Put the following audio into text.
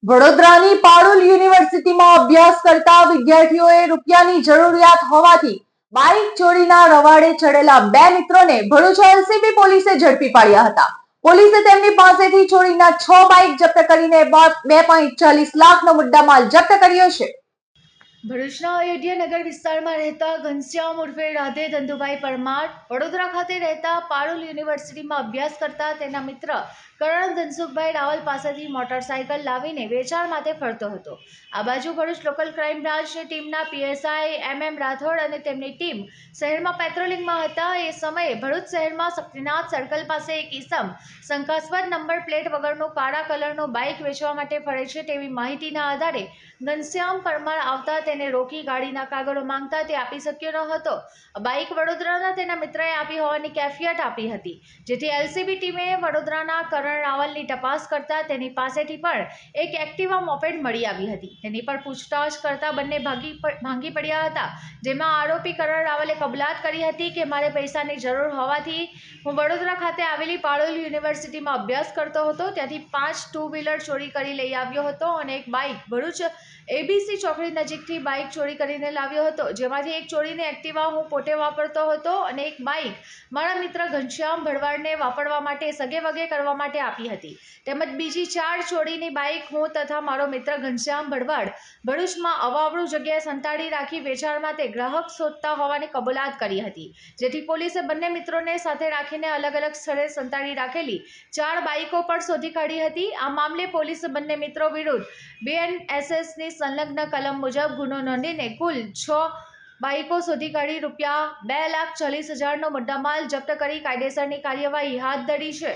વડોદરાની પારુલ યુનિવર્સિટીમાં અભ્યાસ કરતા વિદ્યાર્થીઓએ રૂપિયાની જરૂરિયાત હોવાથી બાઇક ચોરીના રવાડે ચડેલા બે મિત્રોને ભરૂચ એલસીબી પોલીસે ઝડપી પાડ્યા હતા। પોલીસે તેમની પાસેથી ચોરીના 6 બાઇક જપ્ત કરીને 2.40 લાખનો મુદ્દામાલ જપ્ત કર્યો છે। ભરૂચના અયોધ્યાનગર વિસ્તારમાં રહેતા ઘનશ્યામ ઉર્ફે રાધે ધંધુભાઈ પરમાર વડોદરા ખાતે રહેતા પારુલ યુનિવર્સિટીમાં અભ્યાસ કરતા તેના મિત્ર કરણ ધનસુખભાઈ રાવલ પાસેથી મોટરસાયકલ લાવીને વેચાણ માટે ફરતો હતો। આ બાજુ ભરૂચ લોકલ ક્રાઇમ બ્રાન્ચની ટીમના પીએસઆઈ MM રાઠોડ અને તેમની ટીમ શહેરમાં પેટ્રોલિંગમાં હતા। એ સમયે ભરૂચ શહેરમાં શક્તિનાથ સર્કલ પાસે એક ઈસમ શંકાસ્પદ નંબર પ્લેટ વગરનું કાળા કલરનો બાઇક વેચવા માટે ફરે છે તેવી માહિતીના આધારે ઘનશ્યામ પરમાર આવતા તેને રોકી ગાડીના કાગળો માંગતા તે આપી શક્યો ન હતો। બાઇક વડોદરાના તેના મિત્રએ આપી હોવાની કેફિયત આપી હતી, જેથી એલસીબી ટીમે વડોદરાના કરણ રાવલની તપાસ કરતા તેની પાસેથી પણ એક એક્ટિવા મોપેડ મળી આવી હતી। તેની પર પૂછતાછ કરતા બંને ભાંગી પડ્યા હતા, જેમાં આરોપી કરણ રાવલે કબૂલાત કરી હતી કે મારે પૈસાની જરૂર હોવાથી હું વડોદરા ખાતે આવેલી પારુલ યુનિવર્સિટીમાં અભ્યાસ કરતો હતો, ત્યાંથી 5 ટુ વ્હીલર ચોરી કરી લઈ આવ્યો હતો અને એક બાઇક ભરૂચ ABC ચોકડી નજીકથી બાઇક ચોરી કરીને લાવ્યો હતો, જેમાંથી એક ચોરીની એક્ટિવા હું પોતે વાપરતો હતો અને એક બાઇક મારા મિત્ર ઘનશ્યામ ભરવાડને વાપરવા માટે સગેવગે કરવા માટે આપી હતી, તેમજ બીજી 4 ચોરીની બાઇક હું તથા મારો મિત્ર ઘનશ્યામ ભરવાડ ભરૂચમાં અવાવરૂ જગ્યાએ સંતાડી રાખી વેચાણ માટે ગ્રાહક શોધતા હોવાની કબૂલાત કરી હતી, જેથી પોલીસે બંને મિત્રોને સાથે રાખીને અલગ અલગ સ્થળે સંતાડી રાખેલી 4 બાઇકો પણ શોધી કાઢી હતી। આ મામલે પોલીસે બંને મિત્રો વિરુદ્ધ BNSSની સંલગ્ન કલમ મુજબ ગુનો નોંધીને કુલ 6 બાઇકો શોધી કાઢી રૂપિયા 2,40,000નો મુદ્દામાલ જપ્ત કરી કાયદેસરની કાર્યવાહી હાથ ધરી છે।